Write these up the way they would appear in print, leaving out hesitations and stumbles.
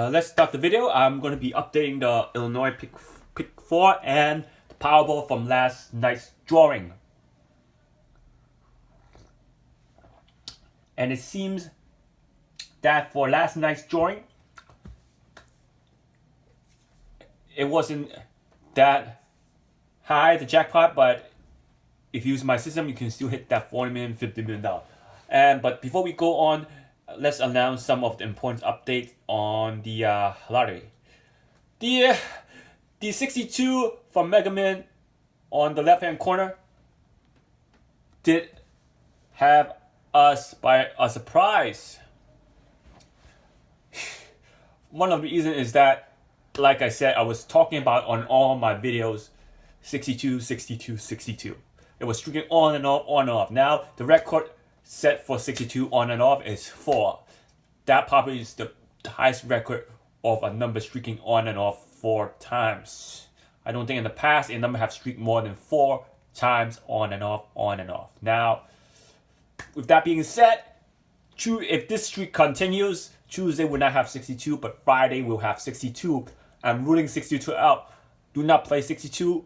let's start the video. I'm going to be updating the Illinois pick 4 and the Powerball from last night's drawing. And it seems that for last night's drawing, it wasn't that high, the jackpot, but if you use my system, you can still hit that $40 million, $50 million. But before we go on, let's announce some of the important updates on the lottery. The 62 from Mega Man on the left-hand corner did have us by a surprise. One of the reasons is that, like I said, I was talking about on all my videos, 62, 62, 62. It was streaking on and off, on and off. Now, the record set for 62 on and off is 4. That probably is the highest record of a number streaking on and off 4 times. I don't think in the past a number have streaked more than 4 times on and off, on and off. Now, with that being said, if this streak continues, Tuesday will not have 62, but Friday will have 62. I'm ruling 62 out. Do not play 62.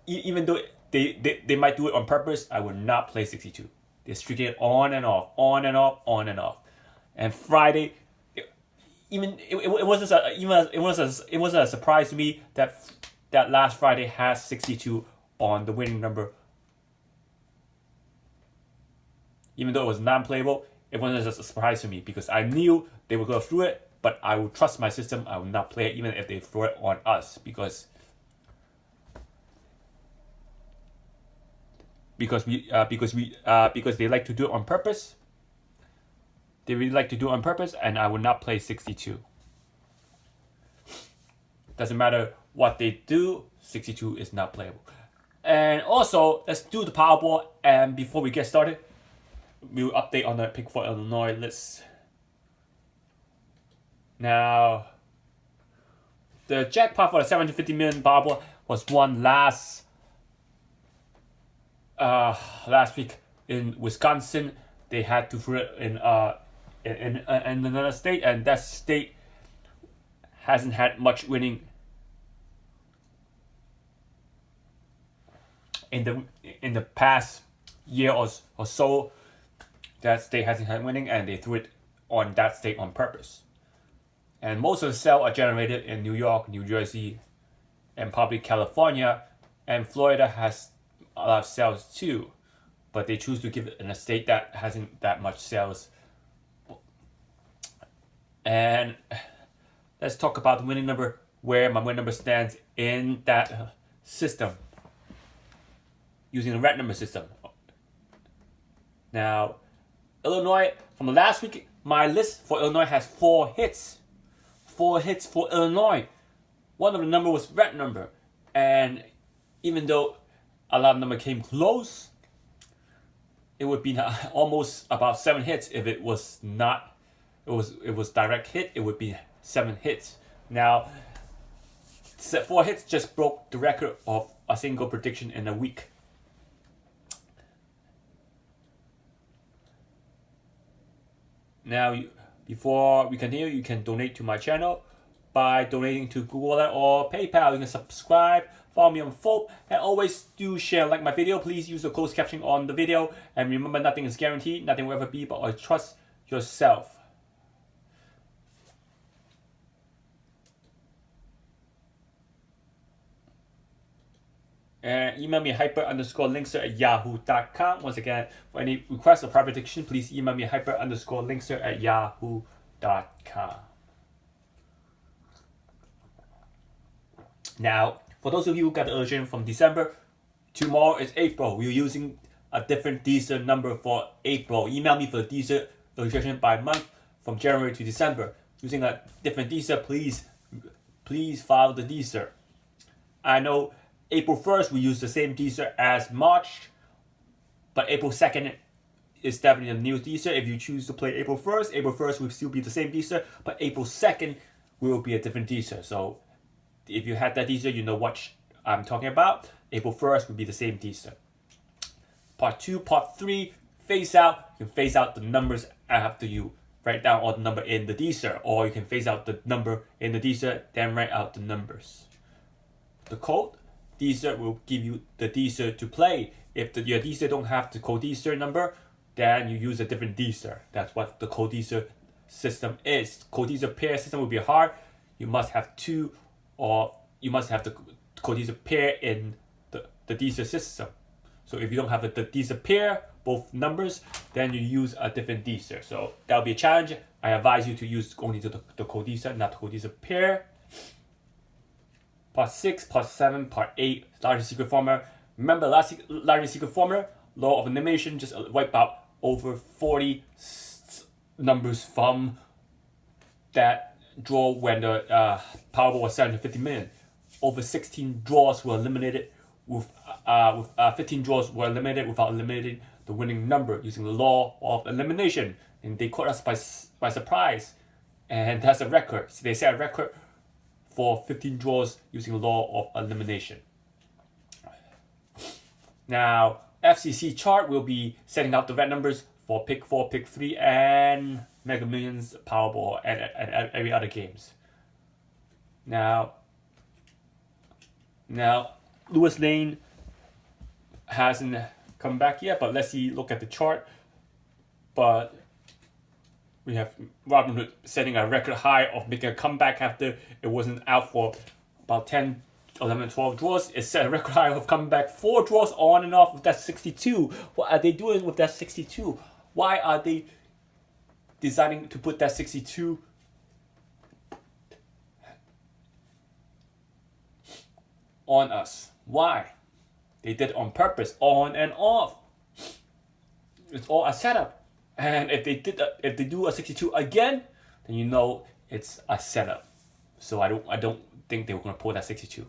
Even though they might do it on purpose, I will not play 62. They're streaking it on and off, on and off, on and off. And Friday, it wasn't a surprise to me that last Friday has 62 on the winning number. Even though it was non-playable, it wasn't a surprise to me because I knew they would go through it, but I would trust my system. I would not play it even if they throw it on us because they like to do it on purpose. They really like to do it on purpose, and I would not play 62. Doesn't matter what they do, 62 is not playable. And also, let's do the Powerball. And before we get started, we'll update on the pick for Illinois list. Now, the jackpot for the $750 million Powerball was won last week in Wisconsin. They had to throw it in another state, and that state hasn't had much winning in the past year or so. That state hasn't had winning, and they threw it on that state on purpose. And most of the sales are generated in New York, New Jersey, and probably California, and Florida has a lot of sales too, but they choose to give it in a state that hasn't that much sales. And let's talk about the winning number, where my winning number stands in that system, using the red number system. Now, Illinois, from the last week, my list for Illinois has 4 hits. 4 hits for Illinois. One of the number was red number, and even though a lot of number came close, it would be almost about 7 hits. If it was not, it was direct hit, it would be 7 hits. Now, 4 hits just broke the record of a single prediction in a week. Now, before we continue, you can donate to my channel by donating to Google Wallet or PayPal. You can subscribe, follow me on Fold, and always do share, like my video. Please use the closed captioning on the video. And remember, nothing is guaranteed, nothing will ever be, but trust yourself. And email me hyper_linkster@yahoo.com. Once again, for any requests or private prediction, please email me hyper_linkster@yahoo.com. Now, for those of you who got the illustration from December, tomorrow is April. We're using a different Dster number for April. Email me for the Dster illustration by month from January to December. Using a different Dster, please follow the Dster. I know April 1st, we use the same Dster as March, but April 2nd is definitely a new Dster. If you choose to play April 1st will still be the same Dster, but April 2nd will be a different Dster. So if you had that Dster, you know what I'm talking about. April 1st will be the same Dster. Part 2, Part 3, phase out. You can phase out the numbers after you write down all the number in the Dster, or you can phase out the number in the Dster, then write out the numbers. The code Dster will give you the Dster to play. If your Dster don't have the code Dster number, then you use a different Dster. That's what the code Dster system is. Code Dster pair system will be hard. You must have two, or you must have the code Dster pair in the Dster system. So if you don't have the Dster pair, both numbers, then you use a different Dster. So that'll be a challenge. I advise you to use only the code Dster, not the code Dster pair. Part 6, Part 7, Part 8, largest secret formula. Remember largest secret formula, law of elimination, just wipe out over 40 numbers from that draw when the Powerball was 750 million. Over 16 draws were eliminated with 15 draws were eliminated without eliminating the winning number using the law of elimination. And they caught us by surprise. And that's a record. So they set a record for 15 draws using the law of elimination. Now, FCC chart will be setting out the red numbers for pick 4, pick 3, and Mega Millions, Powerball, and every other games. Now, Lewis Lane hasn't come back yet, but let's look at the chart. But we have Robinhood setting a record high of making a comeback after it wasn't out for about 10, 11, 12 draws. It set a record high of coming back 4 draws on and off with that 62. What are they doing with that 62? Why are they deciding to put that 62 on us? Why? They did it on purpose, on and off. It's all a setup. And if they do a 62 again, then you know it's a setup. So I don't think they were going to pull that 62.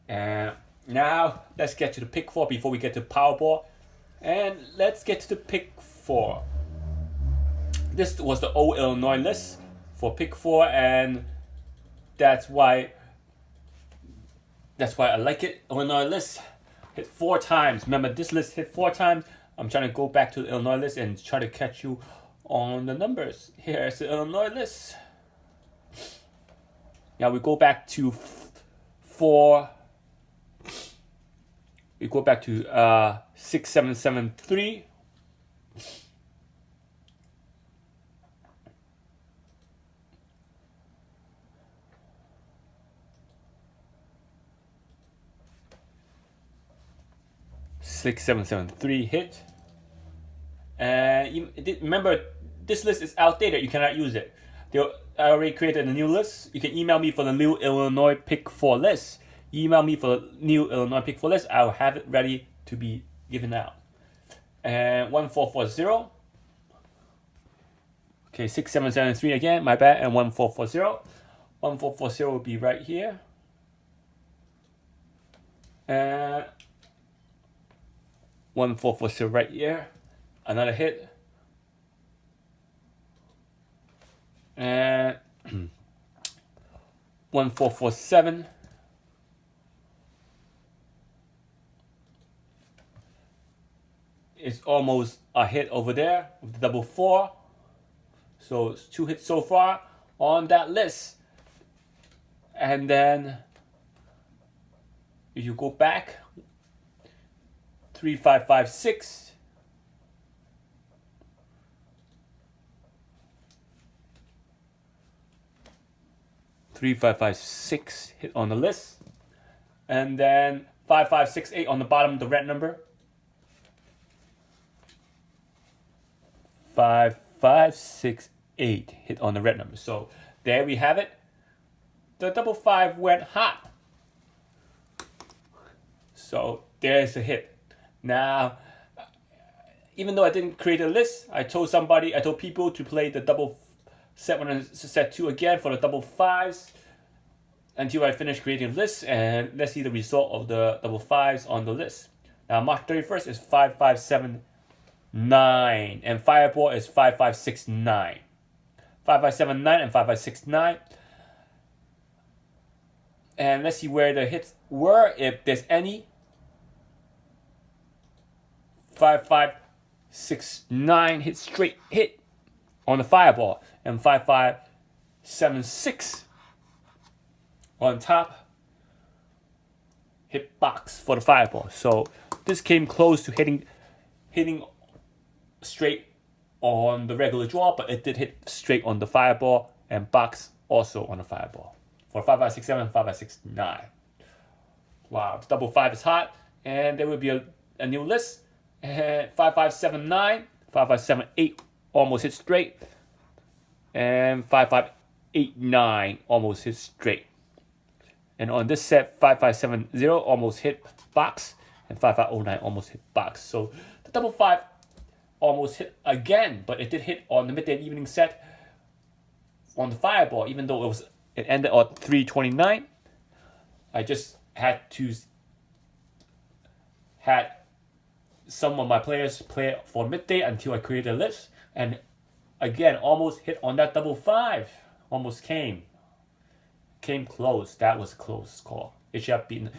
And now let's get to the pick 4 before we get to Powerball. And let's get to the pick 4. This was the old Illinois list for pick 4, and that's why I like it. Illinois list hit 4 times. Remember, this list hit 4 times. I'm trying to go back to the Illinois list and try to catch you on the numbers. Here's the Illinois list. Now we go back to 4. We go back to 6773. Hit. And remember, this list is outdated. You cannot use it. I already created a new list. You can email me for the new Illinois pick 4 list. Email me for the new Illinois pick 4 list. I'll have it ready to be given out. And 1440. Okay, 6773 again. My bad. And 1440. 1440 will be right here. And 1440 right here. Another hit. And 1447. It's almost a hit over there with the double 4. So it's 2 hits so far on that list. And then if you go back, 3556. 3556 hit on the list. And then 5568 on the bottom, the red number. 5568 hit on the red number. So there we have it. The double 5 went hot. So there's a hit. Now, even though I didn't create a list, I told people to play the double set 1 and set 2 again for the double 5s until I finish creating a list, and let's see the result of the double 5s on the list. Now March 31st is 5579 and Fireball is 5569. 5579 and 5569. And let's see where the hits were, if there's any. 5569 hit straight hit on the fireball, and 5576 on top hit box for the fireball. So this came close to hitting straight on the regular draw, but it did hit straight on the fireball and box also on the fireball for 5567 and 5569. Wow, the double five is hot, and there will be a new list. And 5579, 5578 almost hit straight, and 5589 almost hit straight. And on this set, 5570 almost hit box, and 5509 almost hit box. So the double five almost hit again, but it did hit on the midday and evening set on the fireball, even though it ended at 329. I just had some of my players play for midday until I created a list, and again almost hit on that double five. Almost came close. That was a close call. It should have been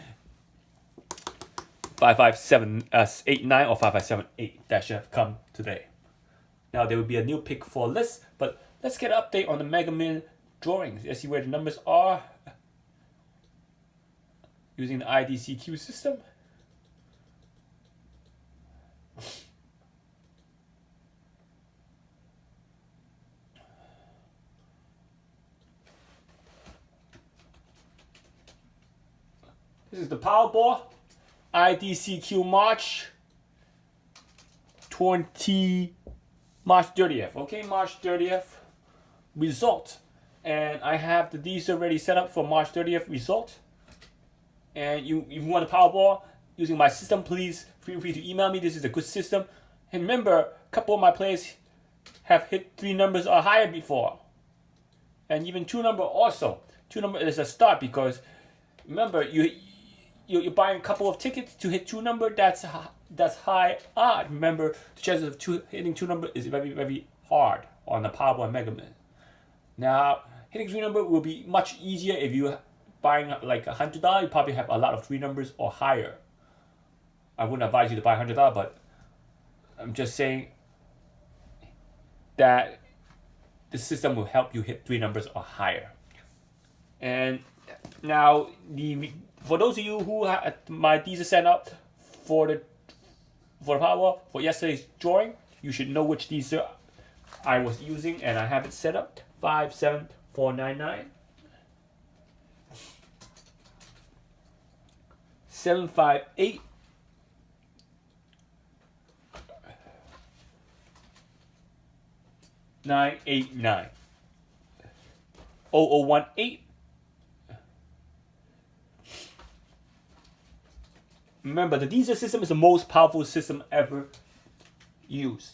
5589 or 5578. That should have come today. Now there will be a new pick for list, but let's get an update on the Mega Million drawings. Let's see where the numbers are using the IDCQ system. This is the Powerball IDCQ March 30th. Okay, March 30th result. And I have the Dster already set up for March 30th result. And if you want a Powerball using my system, please feel free to email me. This is a good system. And remember, a couple of my players have hit 3 numbers or higher before. And even 2 number also. 2 number is a start, because remember, you're buying a couple of tickets to hit 2 number. That's high odd. Remember, the chances of hitting 2 number is very, very hard on the Powerball and Mega Million. Now, hitting 3 number will be much easier if you buying like $100. You probably have a lot of 3 numbers or higher. I wouldn't advise you to buy $100, but I'm just saying that the system will help you hit 3 numbers or higher. And now, for those of you who had my Dster set up for the Powerball for yesterday's drawing, you should know which Dster I was using, and I have it set up 57499, 758, 989, 0018. Remember, the Dster system is the most powerful system ever used,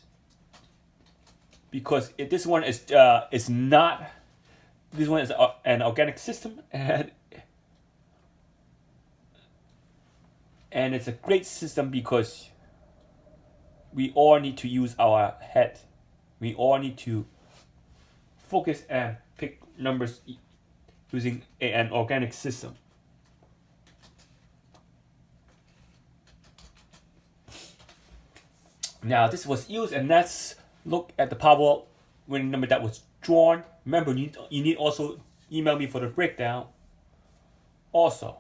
because this one is not. This one is an organic system, and it's a great system because we all need to use our head. We all need to focus and pick numbers using an organic system. Now this was used, and let's look at the Powerball winning number that was drawn. Remember, you need also email me for the breakdown also.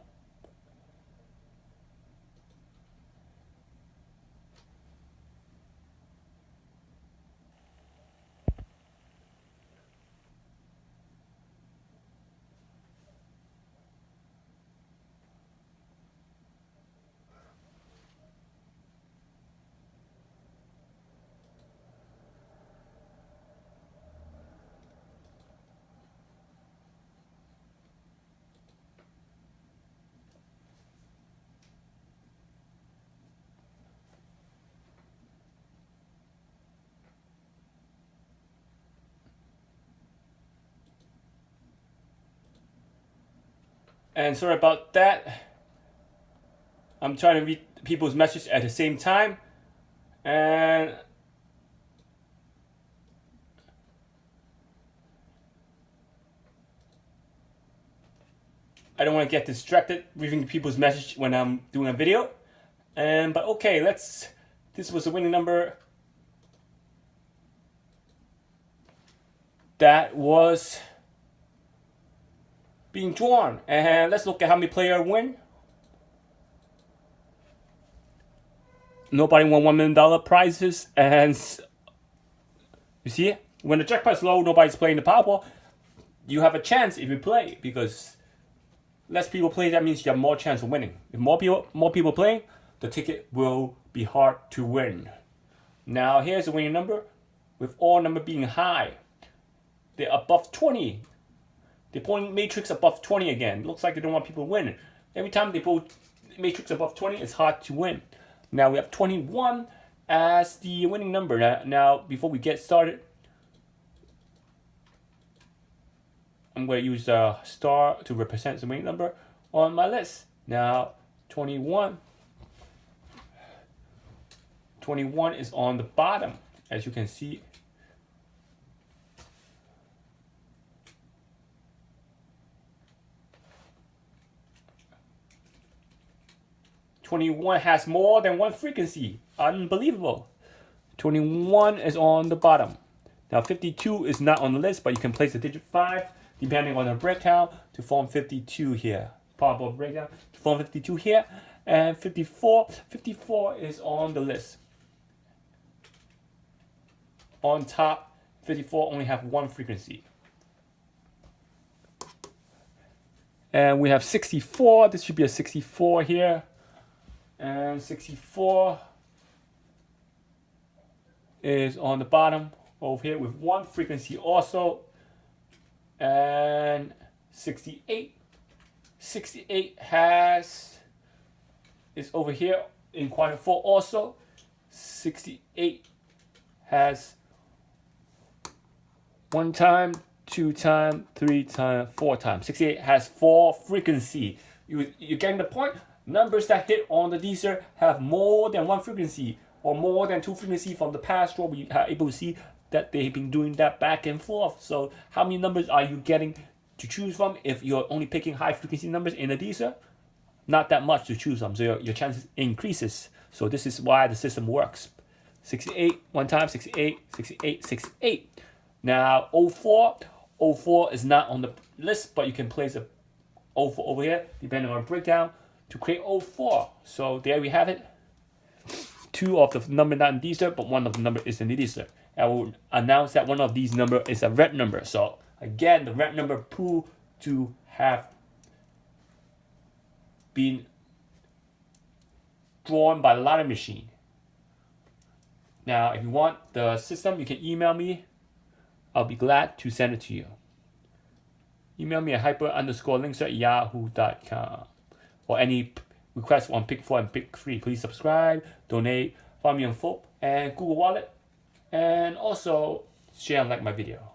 And sorry about that. I'm trying to read people's messages at the same time. And I don't want to get distracted reading people's message when I'm doing a video. But okay, this was the winning number that was being drawn. And let's look at how many players win. Nobody won $1 million prizes, and you see, when the jackpot is low, nobody's playing the Powerball. You have a chance if you play, because less people play. That means you have more chance of winning. If more people playing, the ticket will be hard to win. Now here's the winning number, with all number being high. They're above 20. They're pulling matrix above 20 again. Looks like they don't want people to win. Every time they pull matrix above 20, it's hard to win. Now we have 21 as the winning number. Now before we get started, I'm going to use a star to represent the winning number on my list. Now 21 is on the bottom, as you can see. $21 has more than one frequency. Unbelievable. 21 is on the bottom. Now 52 is not on the list, but you can place the digit 5 depending on the breakdown to form 52 here. Powerball breakdown to form 52 here. And 54 is on the list. On top, 54 only have one frequency. And we have 64. This should be a 64 here. And 64 is on the bottom over here with one frequency also. And 68 is over here in quadrant 4 also. 68 has 1 time, 2 time, 3 time, 4 times. 68 has 4 frequency. You're getting the point? Numbers that hit on the Dster have more than one frequency or more than 2 frequency from the past draw. We are able to see that they've been doing that back and forth. So how many numbers are you getting to choose from if you're only picking high frequency numbers in the Dster? Not that much to choose from, so your chances increases. So this is why the system works. 68 one time, 68, 68, 68. Now 04 is not on the list, but you can place a 04 over here depending on breakdown to create 04. So there we have it. 2 of the number not in Dster, but 1 of the number is in the Dster. I will announce that one of these number is a red number. So again, the red number proved to have been drawn by the lottery machine. Now, if you want the system, you can email me. I'll be glad to send it to you. Email me at hyper_links@yahoo.com. or any requests on pick 4 and pick 3. Please subscribe, donate, follow me on FOP and Google Wallet, and also share and like my video.